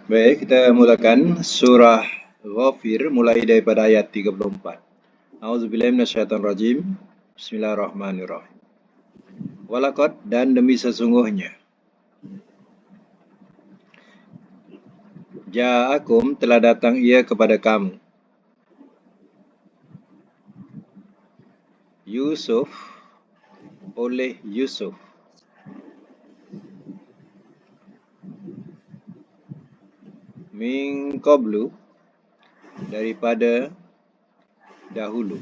Baik, kita mulakan surah Ghafir mulai daripada ayat 34. A'udzubillahi minasyaitonirrajim. Bismillahirrahmanirrahim. Walaqad dan demi sesungguhnya. Ja'akum telah datang ia kepada kamu. Yusuf oleh Yusuf. Min qablu daripada dahulu.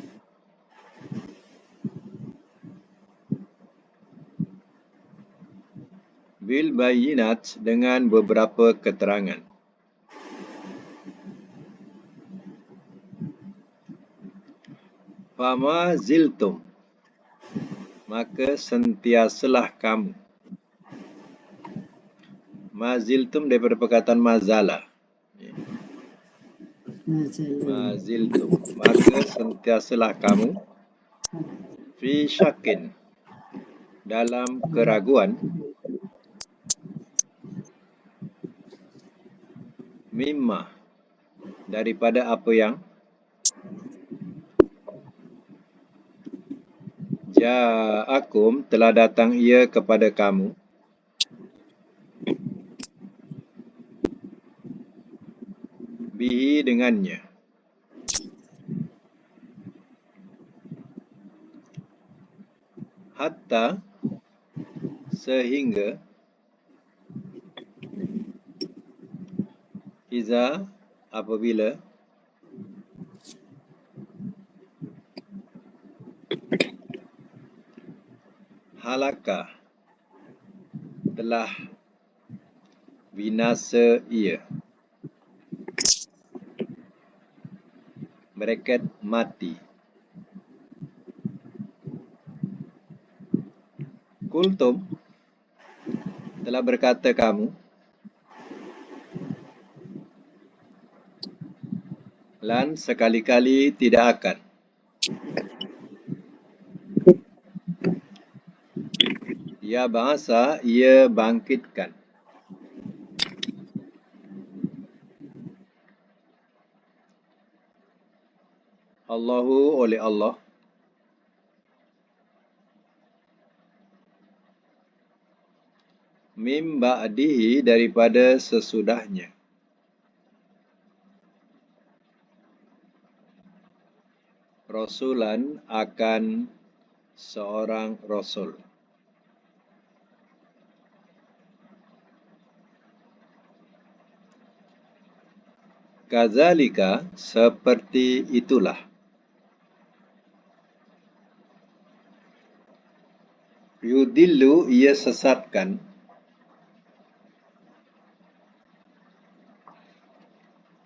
Bil bayyinat dengan beberapa keterangan. Fama ziltum maka sentiasalah kamu. Maziltum daripada perkataan mazala. Maziltum maka sentiasalah kamu fi syakin dalam keraguan mimma daripada apa yang ja'akum telah datang ia kepada kamu bihi dengannya. Hatta sehingga iza apabila halaka telah binasa ia, bracket mati. Kultum telah berkata kamu, lan sekali-kali tidak akan. Ya bahasa ia bangkitkan. Allahu oleh Allah mim ba'dihi daripada sesudahnya. Rasulan akan seorang rasul. Kazalika seperti itulah. Yudillu ia sesatkan.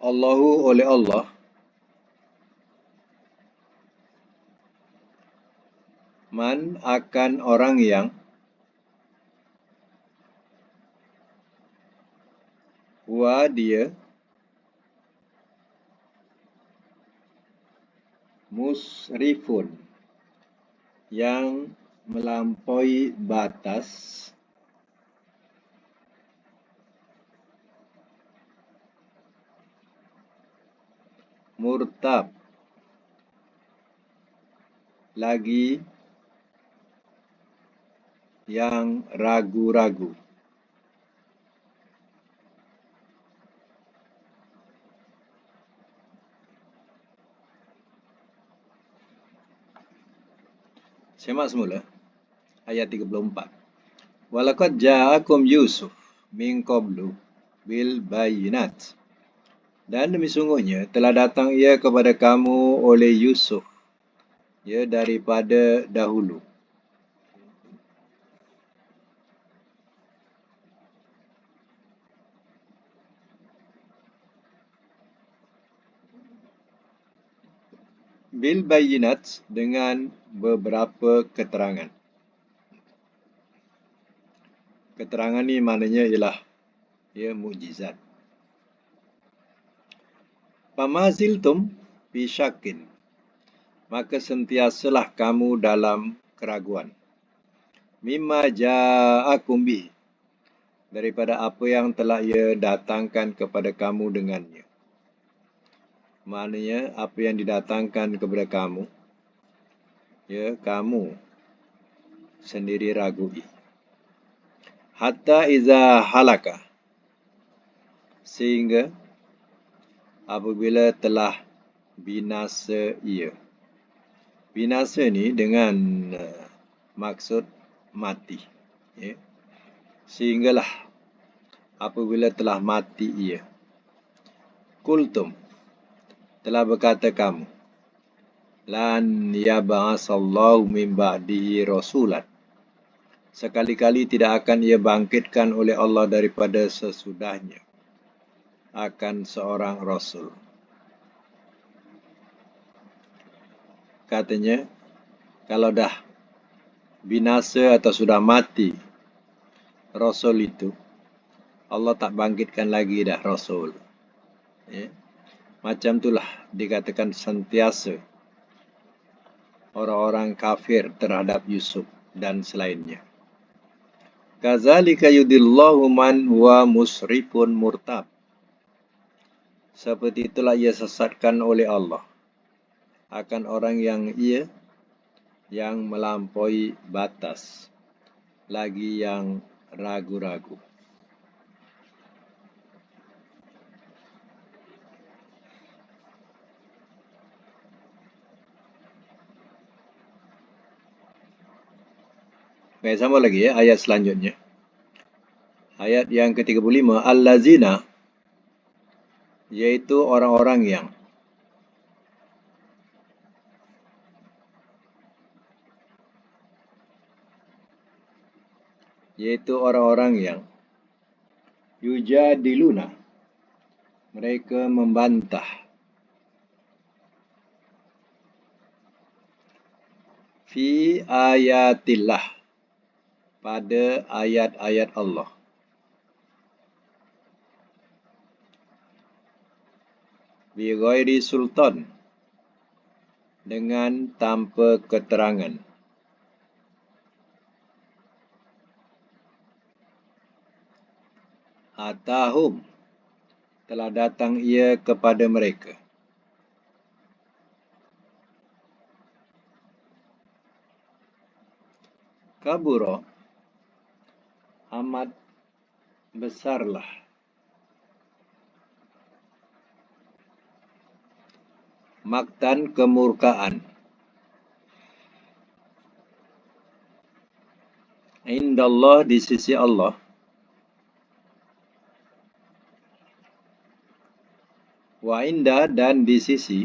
Allahu oleh Allah man akan orang yang huwa dia musrifun yang melampaui batas murtab lagi yang ragu-ragu. Semak semula ayat 34. Walaqad ja'akum Yusuf min qablu bil bayyinat. Dan demi sungguhnya telah datang ia kepada kamu oleh Yusuf, ya daripada dahulu. Bil bayyinat dengan beberapa keterangan. Keterangan ni maknanya ialah ya mukjizat. Pamaziltum fi syakin maka sentiasalah kamu dalam keraguan. Mimma ja'akum bihi daripada apa yang telah ia datangkan kepada kamu dengannya. Maknanya apa yang didatangkan kepada kamu, ya kamu sendiri ragui. Hatta iza halaka, sehingga apabila telah binasa ia. Binasa ni dengan maksud mati. Ya. Sehinggalah apabila telah mati ia. Kultum, telah berkata kamu, lan yab'asallahu min ba'dihi rasulan. Sekali-kali tidak akan ia bangkitkan oleh Allah daripada sesudahnya akan seorang rasul. Katanya, kalau dah binasa atau sudah mati rasul itu, Allah tak bangkitkan lagi dah rasul. Ya. Macam itulah dikatakan sentiasa orang-orang kafir terhadap Yusuf dan selainnya. Kazalika yudillahu man huwa musrifun murtab. Seperti itulah ia sesatkan oleh Allah akan orang yang melampaui batas, lagi yang ragu-ragu. Baik, sama lagi ya, ayat selanjutnya. Ayat yang ke-35, allazina, yaitu orang-orang yang yujadiluna, mereka membantah fi ayatillah, pada ayat-ayat Allah. Bi ghairi sultan, dengan tanpa keterangan. Atahum, telah datang ia kepada mereka. Kabura, amat besarlah. Maktan, kemurkaan. Indallah, di sisi Allah. Wa inda, dan di sisi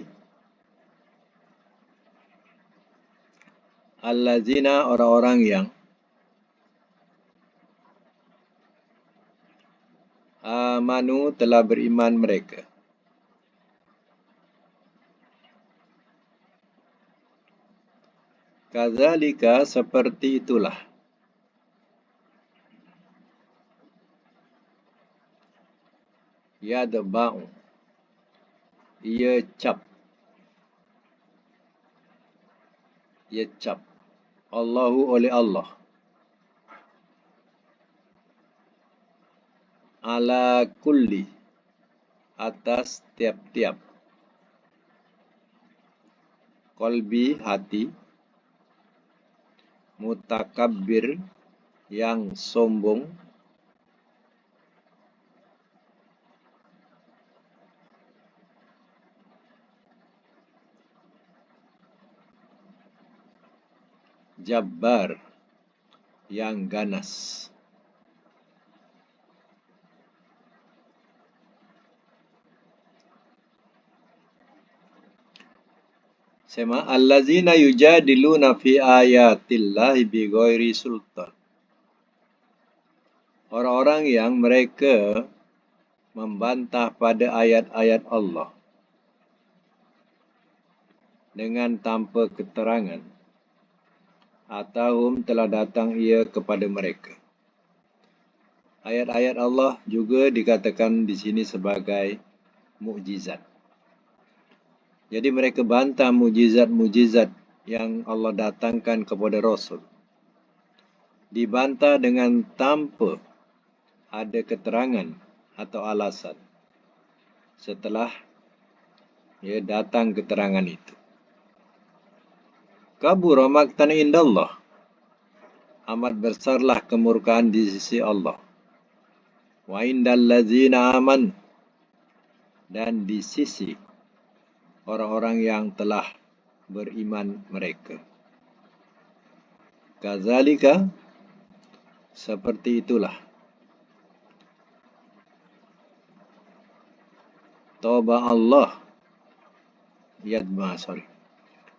allazina, orang-orang yang amanu, telah beriman mereka. Kadzalika, seperti itulah. Yadba'u, ia cap. Allahu, oleh Allah. Ala kulli, atas tiap-tiap. Qalbi, hati. Mutakabbir, yang sombong. Jabbar, yang ganas. Sema, allazina yujadiluna fi ayatillahi bighairi sultan. Orang-orang yang mereka membantah pada ayat-ayat Allah dengan tanpa keterangan. Atahum, telah datang ia kepada mereka. Ayat-ayat Allah juga dikatakan di sini sebagai mukjizat. Jadi mereka bantah mukjizat-mukjizat yang Allah datangkan kepada Rasul. Dibantah dengan tanpa ada keterangan atau alasan setelah datang keterangan itu. Kabura maqtan indallah, amat besarlah kemurkaan di sisi Allah. Wa indal ladzina amanu, dan di sisi orang-orang yang telah beriman mereka. Kadzalika, seperti itulah, tauba Allah,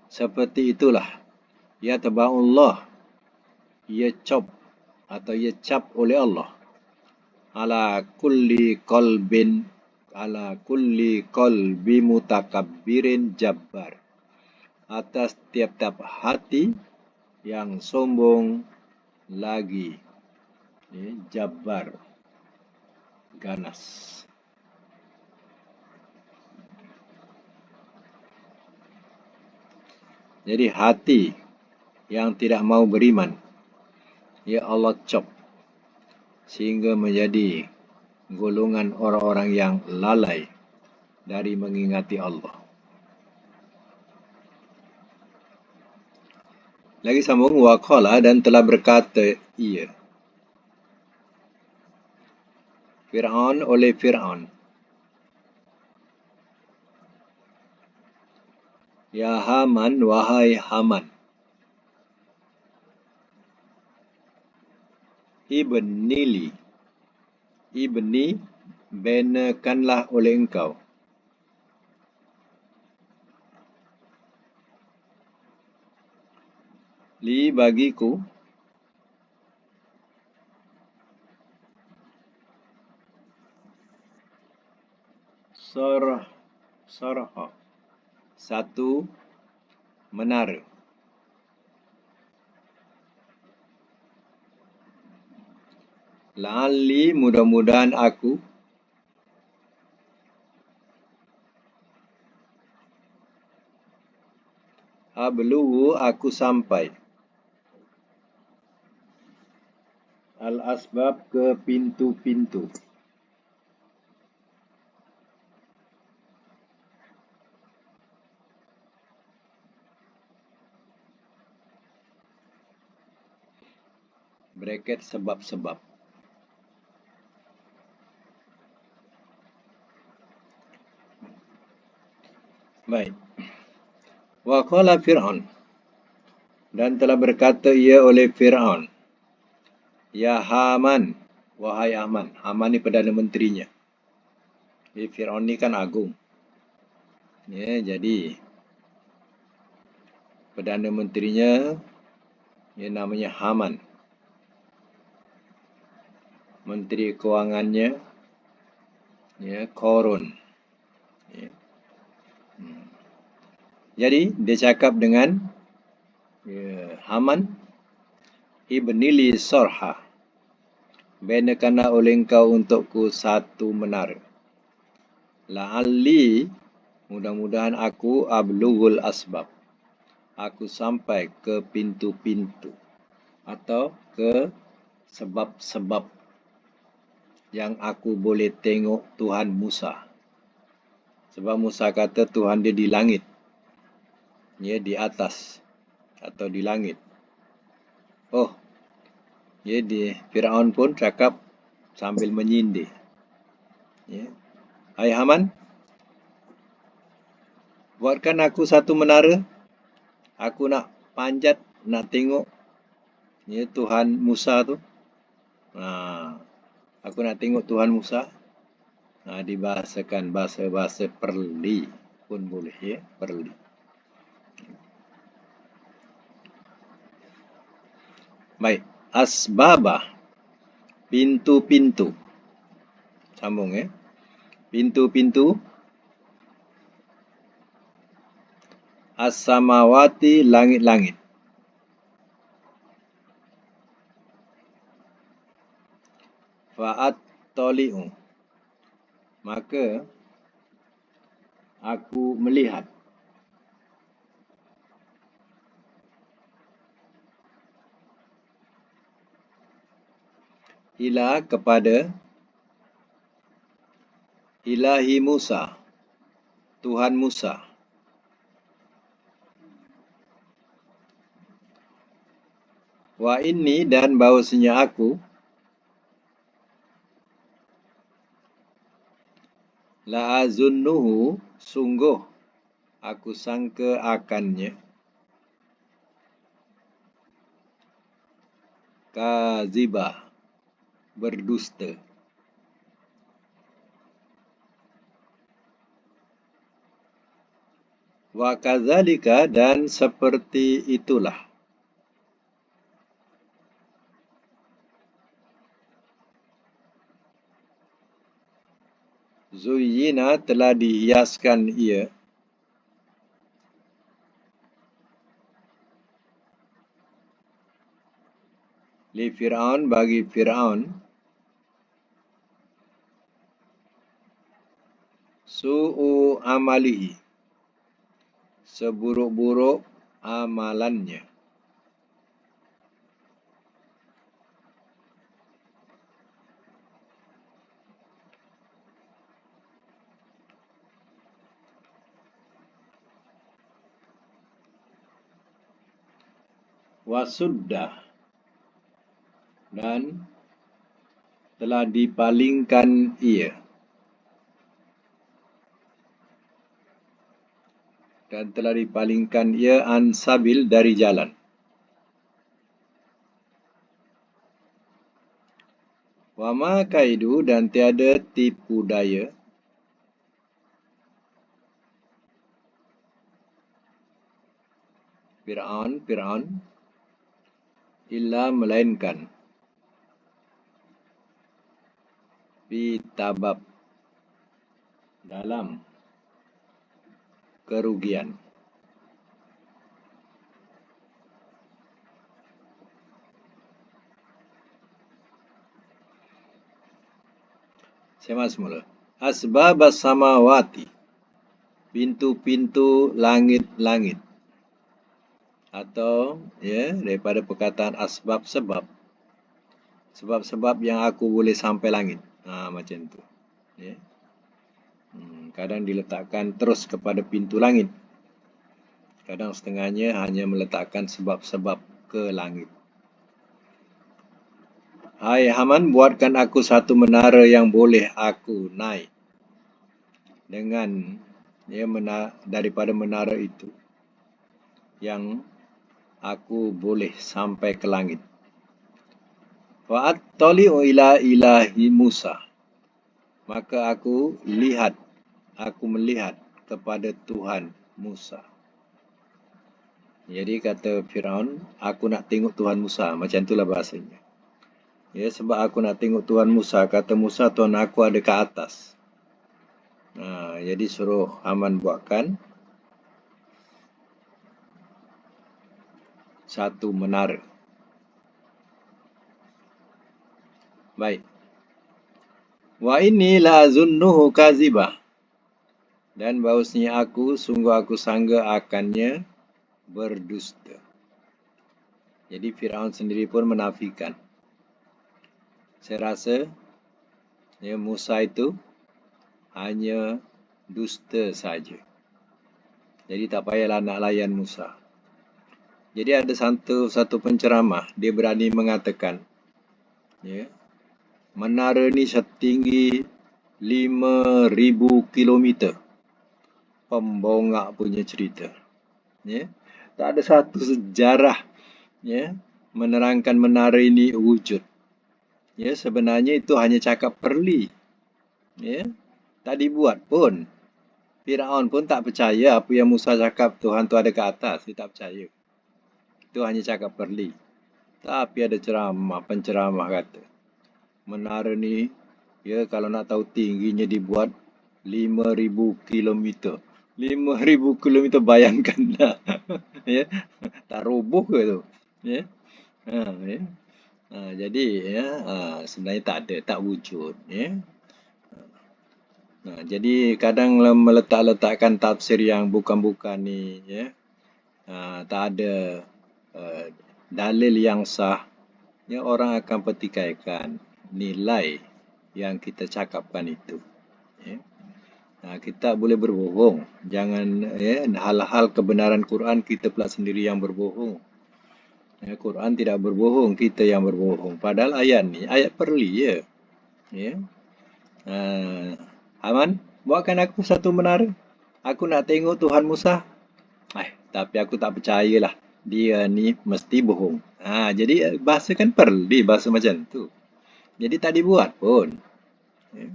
seperti itulah, yatba'ullah, ia cap oleh Allah, ala kulli qalbi mutakabbirin jabbar, atas tiap-tiap hati yang sombong lagi jabbar, ganas. Jadi hati yang tidak mau beriman, Allah cop sehingga menjadi golongan orang-orang yang lalai dari mengingati Allah. Lagi sambung, waqala, dan telah berkata ia, Fir'aun oleh Fir'aun, ya Haman, wahai Haman, ibni, benakanlah oleh engkau, li, bagiku, sarha, satu menara, la'alli, mudah-mudahan aku, ablughu, aku sampai, al-asbab, ke pintu-pintu, bracket sebab-sebab. Baik. Wa qala Fir'aun, dan telah berkata ia oleh Fir'aun, ya Haman, wahai Haman. Haman ni Perdana Menterinya. Jadi Fir'aun ni kan agung. Jadi Perdana Menterinya namanya Haman. Menteri Kewangannya Korun. Jadi dia cakap dengan Haman, ibnili sarha, benakanlah oleh engkau untukku satu menara, la'alli, mudah-mudahan aku, ablughul asbab, aku sampai ke pintu-pintu atau ke sebab-sebab yang aku boleh tengok Tuhan Musa. Sebab Musa kata Tuhan dia di langit, di atas atau di langit. Di Fir'aun pun cakap sambil menyindir. Hai Haman, buatkan aku satu menara. Aku nak panjat, nak tengok Tuhan Musa tu. Aku nak tengok Tuhan Musa. Dibahasakan bahasa perli pun boleh, perli. Baik, asbabah, pintu-pintu. Sambung pintu-pintu. As-samawati, langit-langit. Fa'at toli'u, maka aku melihat. Ila, kepada ilahi Musa, Tuhan Musa. Wa inni, dan bahwasanya aku, la azunnuhu, sungguh aku sangka akannya, kaziba, berdusta. Wa kadzalika, dan seperti itulah, zuyyina, telah dihiaskan ia, li Fir'aun, bagi Fir'aun, su'u amalihi, seburuk-buruk amalannya. Wasudda, dan telah dipalingkan ia, an sabil, dari jalan. Wa ma kaidu, dan tiada tipu daya, Fir'aun, illa, melainkan, fi tabab, dalam kerugian. Saya semula. Asbab as-samawati, pintu-pintu langit-langit, atau daripada perkataan asbab, sebab yang aku boleh sampai langit. Macam tu. Kadang diletakkan terus kepada pintu langit. Kadang setengahnya hanya meletakkan sebab-sebab ke langit. Hai Haman, buatkan aku satu menara yang boleh aku naik dengan daripada menara itu, yang aku boleh sampai ke langit. Wa attali'u ila ilahi Musa, maka aku melihat kepada Tuhan Musa. Jadi kata Firaun, aku nak tengok Tuhan Musa, macam itulah bahasanya. Sebab aku nak tengok Tuhan Musa, kata Musa, Tuhan aku ada ke atas. Jadi suruh Haman buatkan satu menara. Baik. Wa inni la azunnuhu kazibah, dan bahawasanya sungguh aku sangka akannya berdusta. Jadi Firaun sendiri pun menafikan. Saya rasa Musa itu hanya dusta saja. Jadi tak payahlah nak layan Musa. Jadi ada satu penceramah, dia berani mengatakan, menara ni setinggi 5,000 kilometer. Pembongak punya cerita. Tak ada satu sejarah menerangkan menara ini wujud. Sebenarnya itu hanya cakap perli. Tak dibuat pun. Firaun pun tak percaya apa yang Musa cakap, Tuhan tu ada ke atas. Dia tak percaya. Itu hanya cakap perli. Tapi ada penceramah kata, menara ni, kalau nak tahu tingginya dibuat 5,000 kilometer. 5,000 kilometer, bayangkanlah. Tak roboh ke tu? Jadi sebenarnya tak ada, tak wujud. Jadi kadang meletakkan tafsir yang bukan-bukan ni, tak ada dalil yang sah, orang akan pertikaikan nilai yang kita cakapkan itu. Kita boleh berbohong. Jangan hal-hal kebenaran Quran kita pula sendiri yang berbohong. Quran tidak berbohong, kita yang berbohong. Padahal ayat ni ayat perli je. Ya. Haman, buatkan aku satu menara. Aku nak tengok Tuhan Musa. Tapi aku tak percayalah. Dia ni mesti bohong. Jadi bahasa kan perli, bahasa macam tu. Jadi tak dibuat pun. Ya.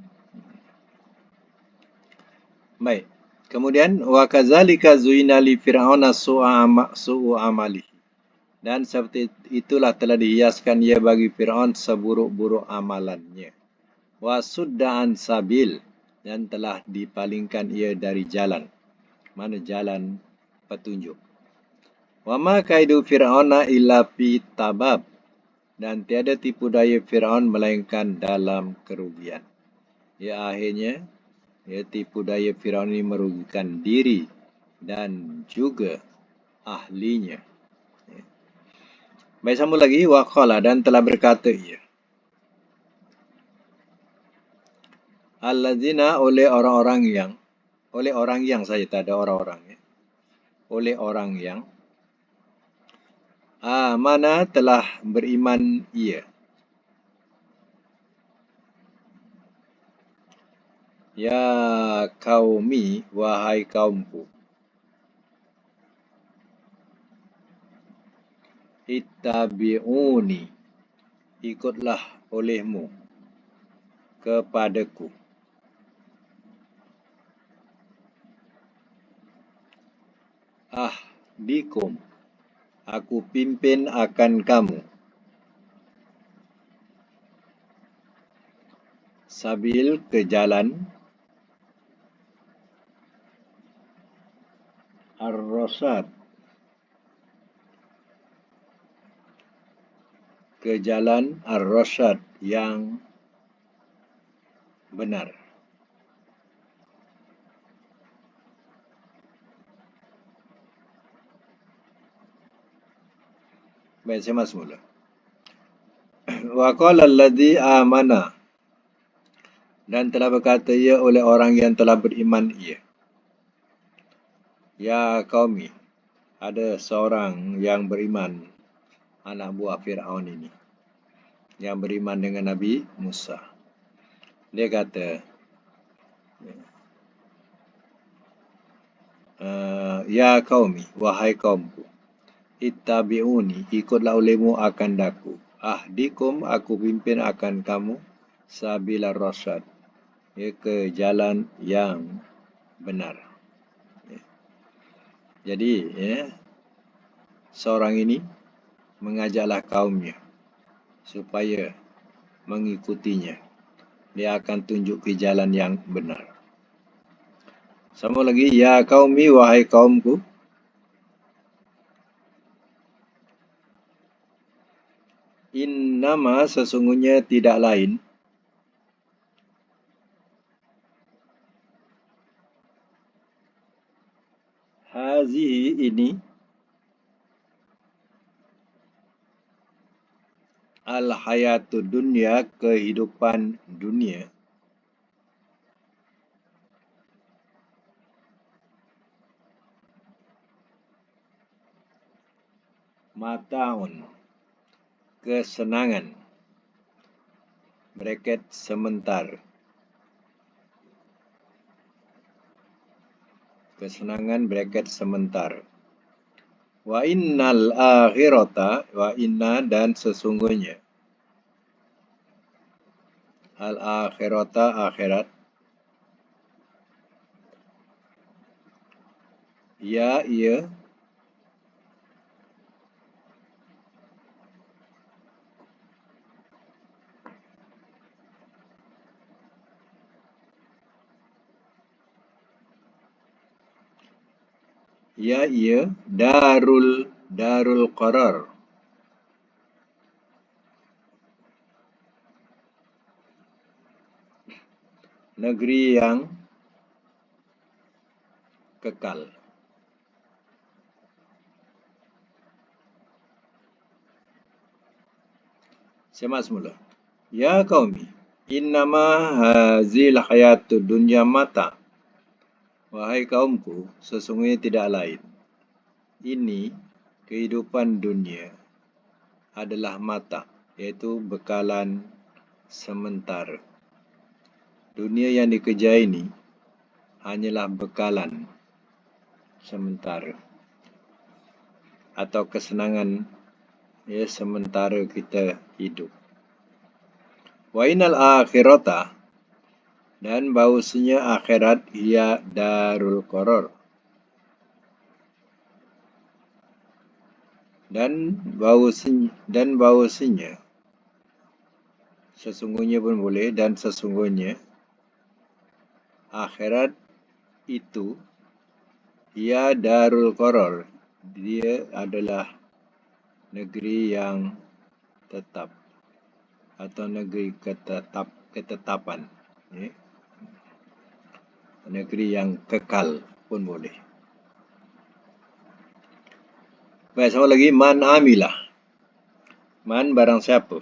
Baik. Kemudian wa kadzalika zuina li fir'auna su'u amali. Dan seperti itulah telah dihiaskan ia bagi Fir'aun seburuk-buruk amalannya. Wa sudda an sabil, dan telah dipalingkan ia dari jalan. Mana jalan petunjuk. Wa ma kaidu Fir'auna illa fi tabab, dan tiada tipu daya Fir'aun melainkan dalam kerugian. Akhirnya tipu daya Firaun ini merugikan diri dan juga ahlinya. Baik, sambung lagi. Waqala, dan telah berkata ia. Allazina, oleh orang yang saja, tak ada orang-orang. Oleh orang yang mana telah beriman ia. Ya kaumi, wahai kaumku. Ittabi'uni, ikutlah olehmu kepadaku. Ahdikum, aku pimpin akan kamu. Sabil, ke jalan. Ar-Rasyad, ke jalan Ar-Rasyad yang benar. Baik, saya masuk mula. Wa qala alladhi amana, dan telah berkata ia oleh orang yang telah beriman ia. Ya qaumi, ada seorang yang beriman, anak buah Fir'aun ini, yang beriman dengan Nabi Musa. Dia kata, ya qaumi, wahai kaumku, ittabi'uni, ikutlah olehmu akan daku. Ahdikum, aku pimpin akan kamu. Sabilar rasyad, ke jalan yang benar. Jadi seorang ini mengajaklah kaumnya supaya mengikutinya. Dia akan tunjuk ke jalan yang benar. Sama lagi, ya qaumi, wahai kaumku. Innama, sesungguhnya tidak lain. Hazihi, ini. Al-hayatud dunya, kehidupan dunia. Mataun, kesenangan. Bracket sementar. Kesenangan bracket sementar. Wa innal akhirata, wa inna, dan sesungguhnya. Al-akhirata, akhirat. Ya, ia. Ya, ia. Darul qarar. Negeri yang kekal. Semak semula. Ya qaumi, innama hazil hayatud dunya mata. Wahai kaumku, sesungguhnya tidak lain. Ini kehidupan dunia adalah mata, iaitu bekalan sementara. Dunia yang dikejar ini hanyalah bekalan sementara atau kesenangan sementara kita hidup. Wa innal akhirata, dan bahawasanya akhirat ia darul qarar, dan bahawasanya sesungguhnya pun boleh, dan sesungguhnya akhirat itu ia darul qarar, dia adalah negeri yang tetap atau negeri ketetapan, negeri yang kekal pun boleh. Baik, sama lagi, man amilah. Man barang siapa.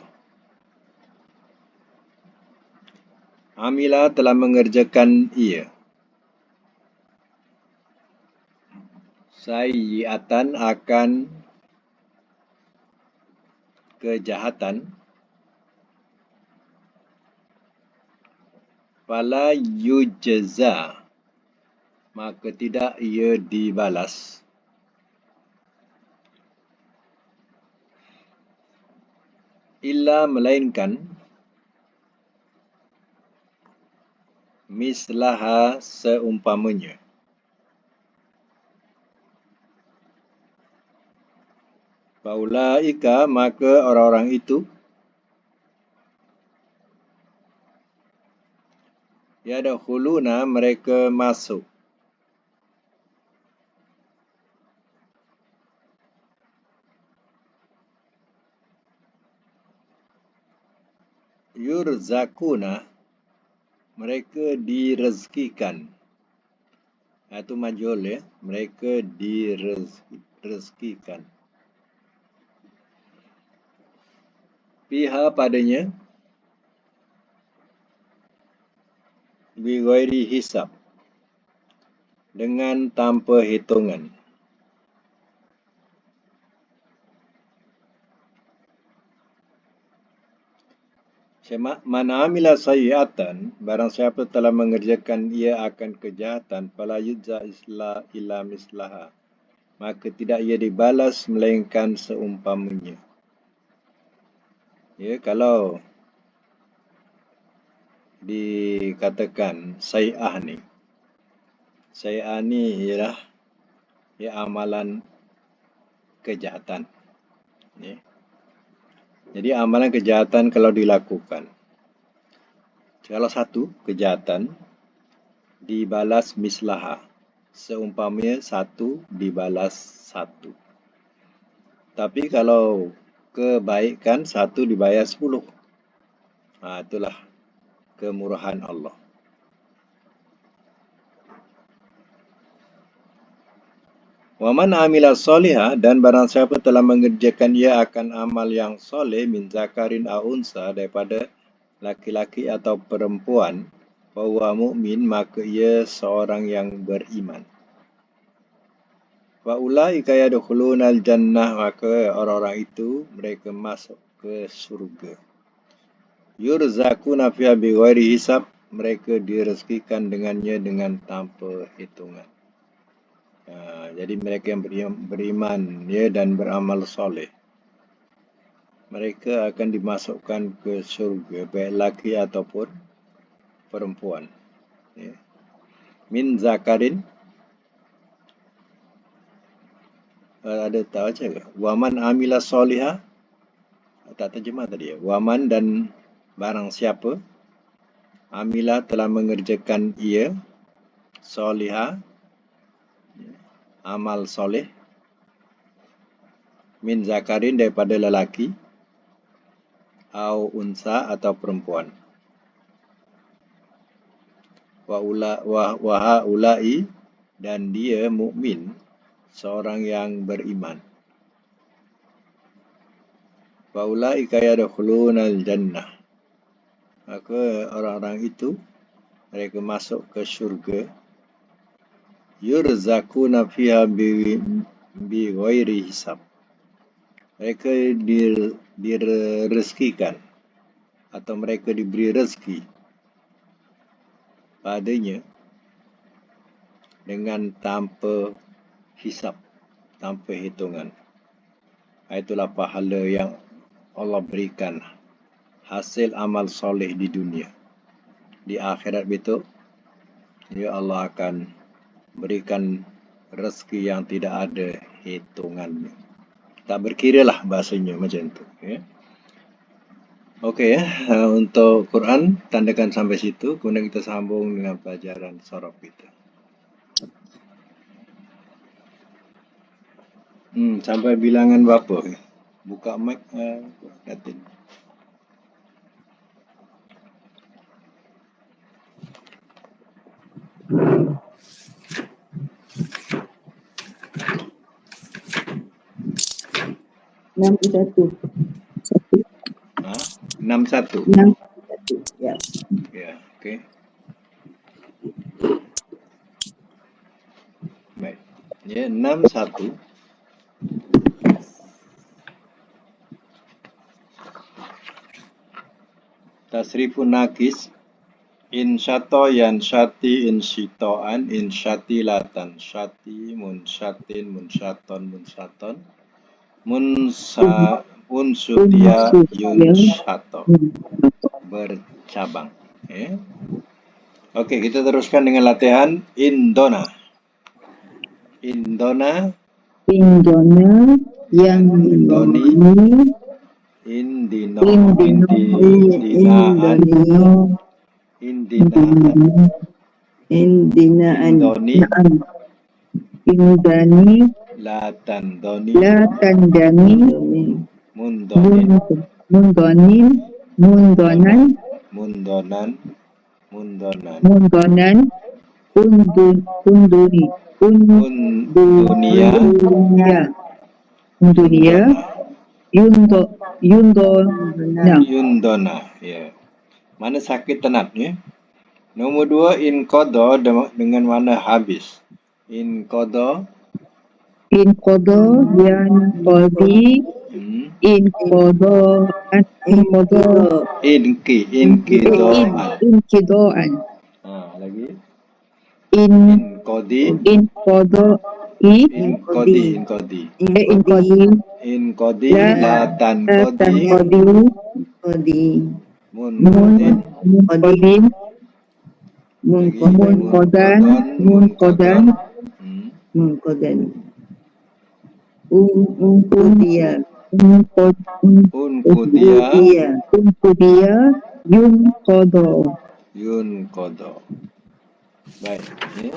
Amilah telah mengerjakan ia. Sayyi'atan akan kejahatan. Fala yujza, maka tidak ia dibalas. Illa melainkan mislaha seumpamanya. Faulaika, maka orang-orang itu yadkhuluna, mereka masuk. Yurzakuna, mereka direzekikan. Itu majhul ya, mereka direzekikan. Fiha, padanya, bighairi hisab, dengan tanpa hitungan. Man amila sayyi'atan, barang siapa telah mengerjakan ia akan kejahatan, fala yujza illa mislaha, maka tidak ia dibalas melainkan seumpamanya. Ya, kalau dikatakan sayyi'ah ni, sayyi'ah ni ialah amalan kejahatan. Ya. Jadi amalan kejahatan kalau dilakukan, kalau satu kejahatan dibalas mislaha, seumpamanya satu dibalas satu. Tapi kalau kebaikan, satu dibayar 10. Itulah kemurahan Allah. Wa man amila solihah, dan barang siapa telah mengerjakan ia akan amal yang soleh, min zakarin aw unsa, daripada laki-laki atau perempuan, bahwa mukmin, maka ia seorang yang beriman. Wa ulaika yadkhulunal jannah, maka orang-orang itu mereka masuk ke surga. Yurzaquna fiha bighairi hisab, mereka direzekikan dengannya dengan tanpa hitungan. Jadi mereka yang beriman ya, dan beramal soleh, mereka akan dimasukkan ke surga, baik laki ataupun perempuan. Ya. Min zakarin, ada tahu aja ke? Waman amila solihah, tak terjemah tadi ya. Waman, dan barang siapa, amila telah mengerjakan ia, solihah, amal soleh, min zakarin, daripada lelaki, au unsa, atau perempuan. Wa haulai, dan dia mukmin, seorang yang beriman. Wa ulaika yadkhulunal jannah, maka orang-orang itu mereka masuk ke syurga. yurzakuna fiha bi ghairi hisab. Mereka direzekikan atau mereka diberi rezeki padanya dengan tanpa hisab, tanpa hitungan. Itulah pahala yang Allah berikan hasil amal soleh di dunia. Di akhirat besok, ya Allah akan berikan rezeki yang tidak ada hitungannya. Tak berkira lah bahasanya macam tu. Ya. Okey ya, untuk Quran tandakan sampai situ, kemudian kita sambung dengan pelajaran sorof kita. Sampai bilangan berapa? Buka mic, Katin. Satu. 61. Ya. Ya, okey. Baik. Ya, 61. Tasrifun nakis in syato yan syati in syitoan in syatilatan syati mun syatin mun syaton mun syaton unsutia yun syato bercabang. Okey, kita teruskan dengan latihan indona. Indona Yang Indoni Indino Indinaan Indinaan Indoni Latandoni Mundonan Undunia Yundona. Ya. Mana sakit tenat ya. Nombor 2 inqadha dengan mana habis. Inqadha yang qadi inqidoan. Lagi Inqadi latan munqadan unqudia yunqadha. Baik, ya.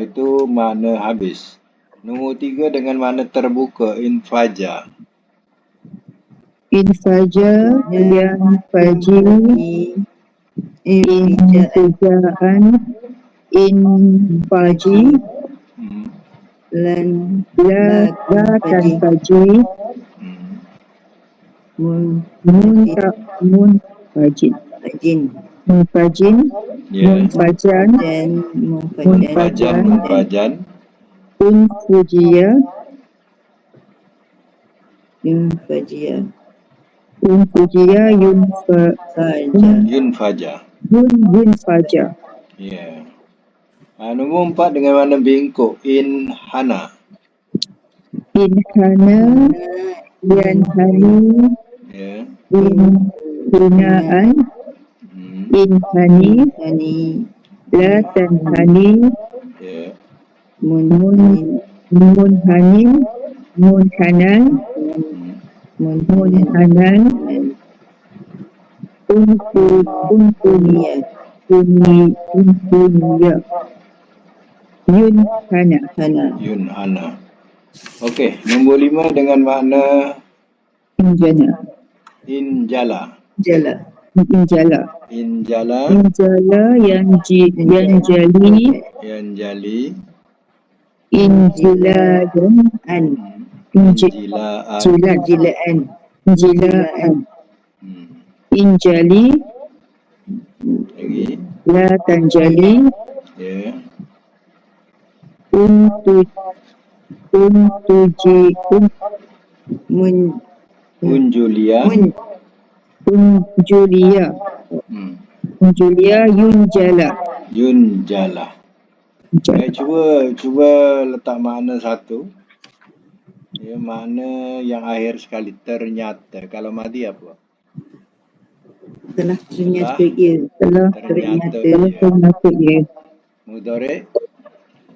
Itu makna habis. Nombor 3 dengan makna terbuka, infaja. yang faji infijaan infaji lan la faji munfajin unfujia yunfaja. Ya. Nombor 4 dengan mana bengkok, inhana. Yanhani Ya. inhinaan inhani la tanhani Ya. munhanan unkunia Yunhana. Okey, nombor 5 dengan makna injala. yang jali injilaan injali Lagi. la tanjali Ya. Untu untuji mun Unjulia. mun unjulia Hmm. unjulia yunjala. Yunjala. Baik, cuba letak makna satu. Ya, makna yang akhir sekali, ternyata. Kalau madi apa? Telah ternyata Telah ia. Telah ternyata ternyata ia. Mudhari'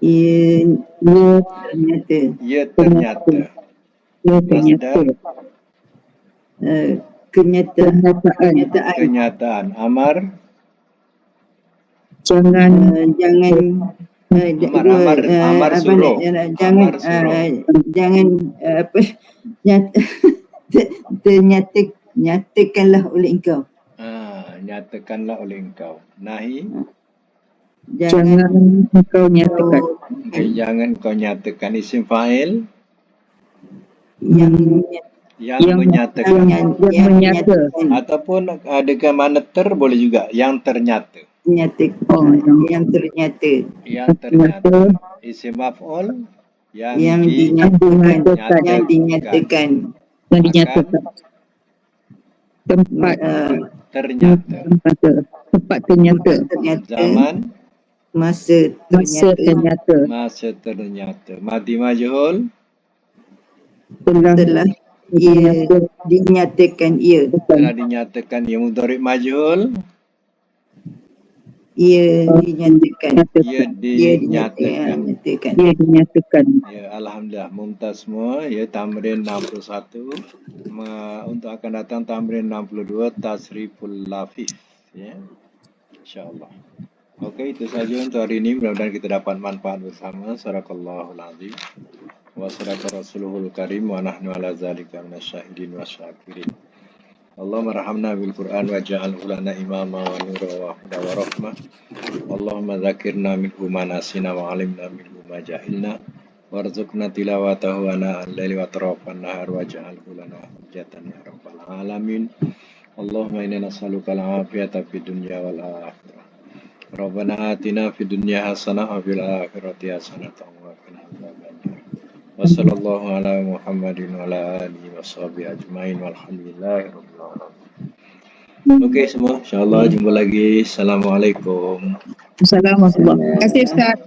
Ia ternyata. ya ternyata. Ia ternyata. Masdar Kenyataan. kenyataan. Amar Jangan Amar suruh. jangan Amar suruh. jangan apa nyatakanlah oleh engkau. Nyatakanlah oleh engkau. Nahi Jangan engkau nyatakan. jangan kau nyatakan. Isim fa'il Yang menyatakan. yang menyata. Ataupun dengan makna boleh juga. Yang ternyata. Yang ternyata. Yang ternyata. Isim maf'ul yang dinyatakan. Yang dinyatakan. Tempat Ternyata. tempat ternyata. Zaman Masa ternyata. Madi majhul telah dinyatakan ia. telah dinyatakan. Ia mudhari' majhul Ia dinyatakan. Ya, alhamdulillah, mumtaz semua. Ya, tamrin 61. Untuk akan datang tamrin 62, tasriful lafif. Ya, insyaallah. Okey, itu saja untuk hari ini. Mudah-mudahan kita dapat manfaat bersama. Sadaqallahul azim. Wa sadaqa rasuluhul karim wa nahnu ala zalika minasyahidin wasyakirin. Allahumma rahamna bil Qur'an wa ja'alhu lana imama wa nura wa huda wa rahmah. Allahumma dzakirna minhu ma nasina wa 'alimna minhu ma jahilna warzuqna tilawatahu ana al-laili wa atrafan nahar wa ja'alhu lana hujjatan ya rabbal alamin. Allahumma inna nas'aluka al-'afiyata fid dunya wal akhirah. Rabbana atina fid dunya hasanah wa fil akhirati hasanah wa qina adzabannar. Wa sallallahu ala Muhammadin wa ala alihi wa sahbihi ajmain walhamdulillahi rabbil alamin. Okey semua, insyaallah jumpa lagi. Assalamualaikum. Assalamualaikum. Terima kasih Ustaz.